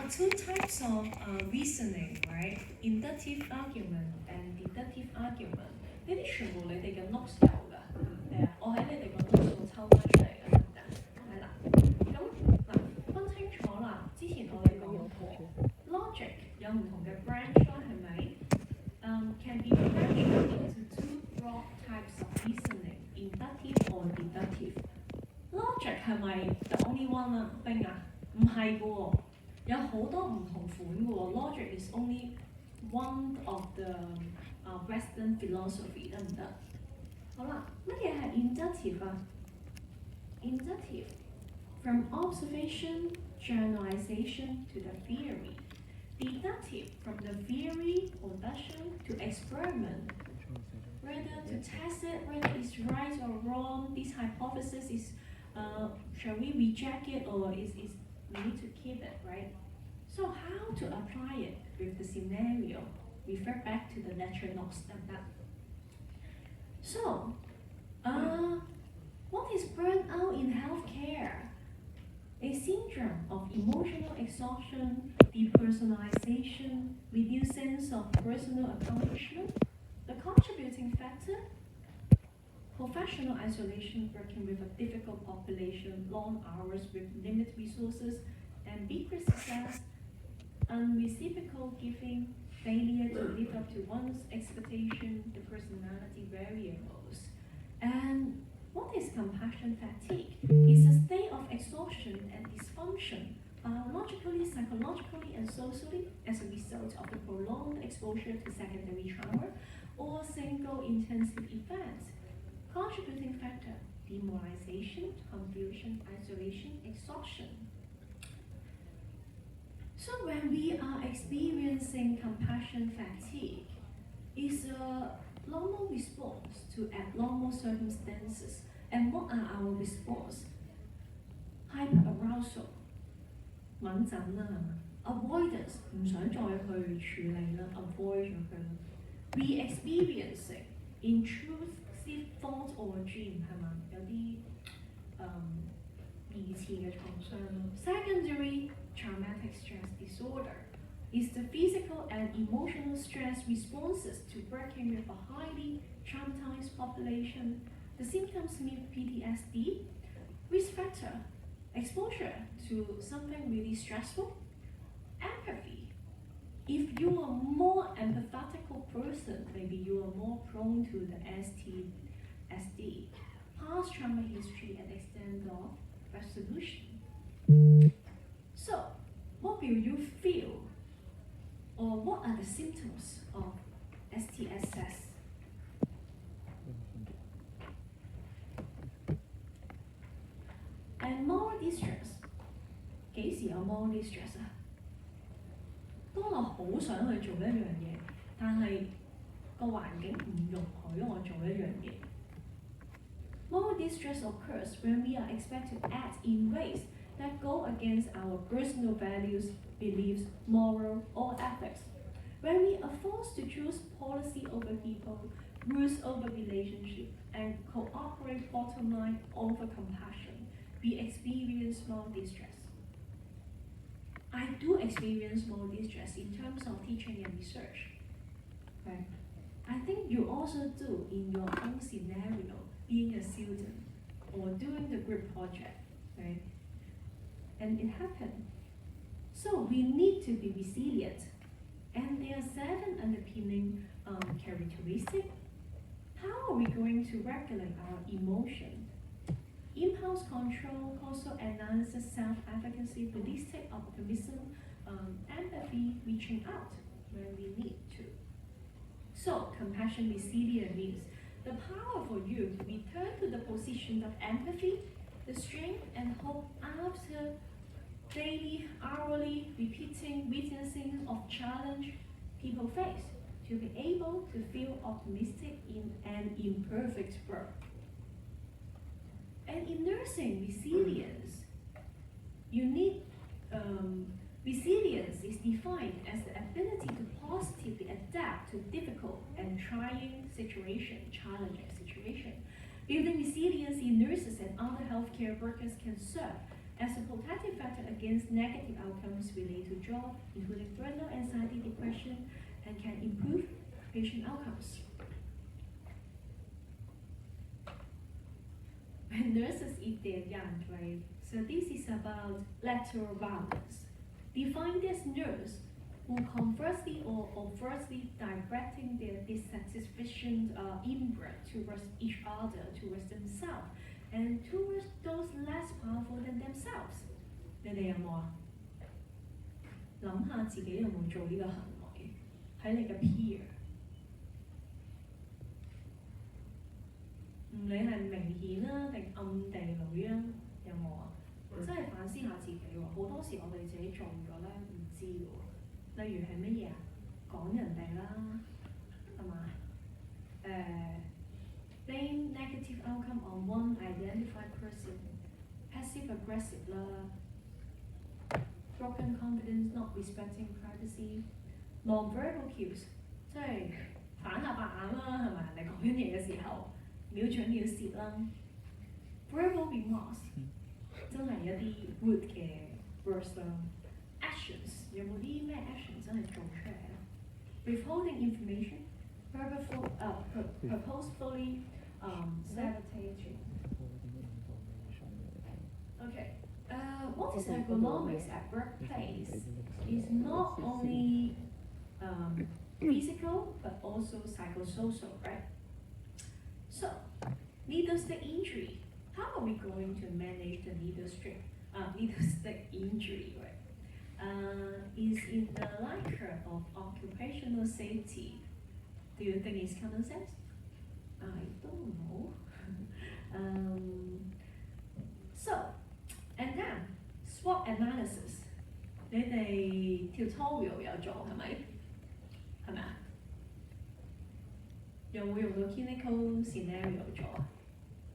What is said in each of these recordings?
are two types of reasoning, right? Inductive argument and deductive argument。呢啲全部你哋嘅 notes 有㗎，我喺你哋個 notes 度抽翻出嚟嘅，得唔得？係啦，咁嗱分清楚啦。之前我哋講過 logic 有唔同嘅 branch 啦，係咪？Can be branched into two broad types of reasoning, inductive or deductive。logic 係咪 the only one 啊？冰啊？唔係嘅喎。有好多唔同款嘅喎 ，logic is only one of the Western philosophy， 得唔得？好啦，乜嘢係 inductive 啊 ？inductive from observation, generalization to the theory. Deductive from the theory production to experiment. Whether to test it, whether it's right or wrong, this hypothesis is, shall we reject it or is we need to keep it, right? So how to apply it with the scenario? Refer back to the lecture notes and that. So, what is burnout in healthcare? A syndrome of emotional exhaustion, depersonalization, reduced sense of personal accomplishment. The contributing factor? Professional isolation, working with a difficult population, long hours with limited resources, ambiguous success, unreciprocal giving, failure to live up to one's expectation, the personality variables. And what is compassion fatigue? It's a state of exhaustion and dysfunction, biologically, psychologically, and socially as a result of the prolonged exposure to secondary trauma or single intensive events. Contributing factor: demoralization, confusion, isolation, exhaustion. So when we are experiencing compassion fatigue, it's a normal response to abnormal circumstances. And what are our response? Hyperarousal, 敏感啦，係嘛 ？Avoidance 唔想再去處理啦 ，avoid 咗佢啦。Re-experiencing intrusive thought or dream 係嘛？有啲疑似嘅創傷咯。Secondary traumatic stress disorder is the physical and emotional stress responses to working with a highly traumatized population. The symptoms mean PTSD, risk factor, exposure to something really stressful, empathy. If you are a more empathetical person, maybe you are more prone to the STSD, past trauma history and extent of resolution. So, what will you feel? Or what are the symptoms of STSS? And moral distress. 幾時有 moral distress 啊？當我好想去做一樣嘢，但係個環境唔容許我做一樣嘢。Moral distress occurs when we are expected to act in ways that go against our personal values, beliefs, moral, or ethics. When we are forced to choose policy over people, rules over relationship, and cooperate bottom line over compassion, we experience moral distress. I do experience moral distress in terms of teaching and research. Right? I think you also do in your own scenario, being a student or doing the group project, right? And it happened. So we need to be resilient. And there are 7 underpinning characteristics. How are we going to regulate our emotion? Impulse control, causal analysis, self-efficacy, realistic optimism, empathy, reaching out when we need to. So compassion resilient means the power for you to return to the position of empathy, the strength and hope after daily, hourly, repeating, witnessing of challenge people face, to be able to feel optimistic in an imperfect world. And in nursing resilience, you need resilience is defined as the ability to positively adapt to difficult and trying situation, challenging situation. Building resilience in nurses and other healthcare workers can serve as a protective factor against negative outcomes related to job, including burnout, anxiety, depression, and can improve patient outcomes. When nurses eat their young, right? So this is about lateral violence. Define this nurse who conversely or overtly directing their dissatisfaction inward towards each other, towards themselves, and towards those less powerful than themselves. 你哋有冇啊？諗下自己有冇做呢個行為喺你嘅 peer。唔理係明顯啦定暗地裏啊，有冇啊？真係反思下自己喎，好多時我哋自己做咗咧唔知嘅喎。例如係乜嘢啊？講人哋啦，係嘛？blame negative outcome on one identified person, passive aggressive 啦 ，broken confidence, not respecting privacy, non-verbal cues， 即係反下白眼啦，係咪？人哋講緊嘢嘅時候。秒搶秒蝕啦 ，verbal remarks 真係一啲 rude 嘅 words 啦 ，actions 有冇啲咩 action 真係做出嚟咧 ？Withholding information, purposefully sabotaging. Okay, what is ergonomics at workplace is not only physical but also psychosocial, right? So, needle stick injury. How are we going to manage the needle stick injury, right? Is in the line curve of occupational safety. Do you think it's common sense? I don't know. So, and then SWOT analysis. 你哋 tutorial 有做係咪？係咪啊？有冇用到 clinical scenario 咗啊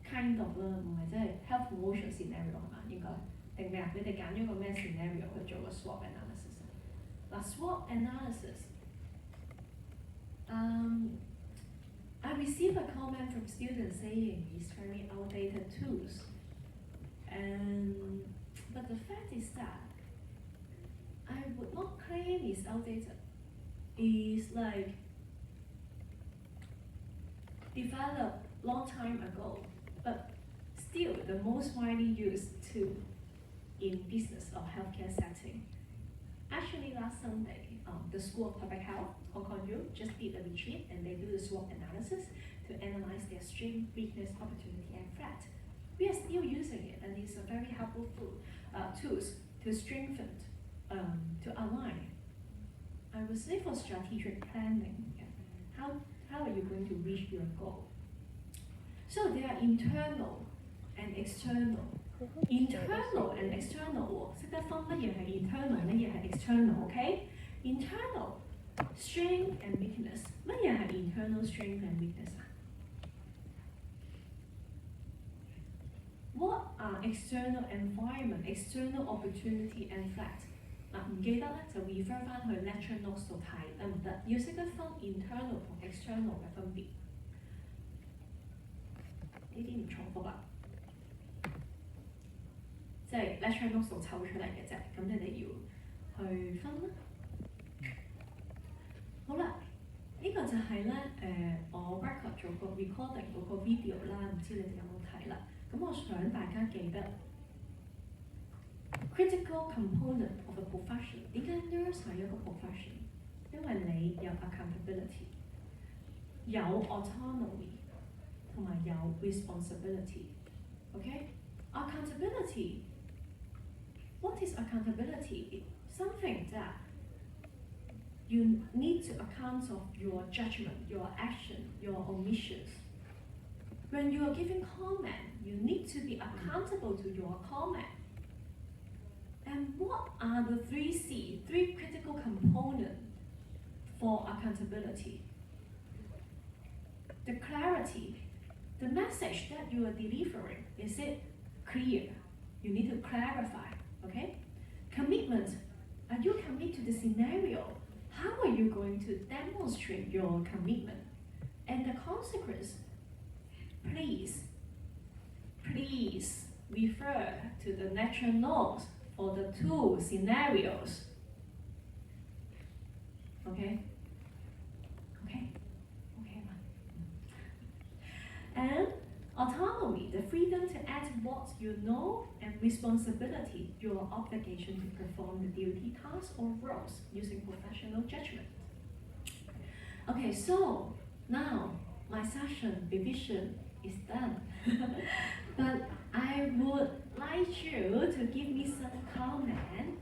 ？Kind of 啦，唔係真係 health promotion scenario 係嘛？應該定咩啊？你哋揀咗個咩 scenario 去做個 SWOT analysis 啊？嗱 SWOT analysis， I received a comment from students saying it's very outdated tools, but the fact is that I would not claim it's outdated. It's like developed long time ago, but still the most widely used tool in business or healthcare setting. Actually, last Sunday, the School of Public Health, Hong Kong U, just did a retreat and they do the SWOT analysis to analyze their strength, weakness, opportunity, and threat. We are still using it, and it's a very helpful tools to strengthen, to align. I would say for strategic planning, how are you going to reach your goal? So there are internal and external. Internal and external 識得分乜嘢係 internal， 乜嘢係 external，OK？ Internal strength and weakness， 乜嘢係 internal strength and weakness 啊 ？What are external environment, external opportunity and threat？ 嗱唔記得咧就 refer 翻去 lecture notes 度睇得唔得？要識得分 internal 同 external 嘅分別。呢啲唔重複啦。即係 lecture notes 度抽出嚟嘅啫，咁你哋要去分啦。好啦，呢、個就係咧我 record 做個 recording 嗰個 video 啦，唔知你哋有冇睇啦？咁我想大家記得 critical component of a profession。點解 nurse 係一個 profession？ 因為你有 accountability， 有 autonomy， 同埋有 responsibility。OK？ Accountability. What is accountability? Something that you need to account of your judgment, your action, your omissions. When you are giving comment, you need to be accountable to your comment. And what are the 3C, 3 critical components for accountability? The clarity, the message that you are delivering, is it clear? You need to clarify, okay? Commitment, are you committed to the scenario? How are you going to demonstrate your commitment? And the consequence, please refer to the natural notes for the two scenarios. Okay? Okay? Okay. And autonomy, the freedom to act what you know, and responsibility, your obligation to perform the duty, tasks, or roles using professional judgment. Okay, so now my session revision is done. But I would like you to give me some comment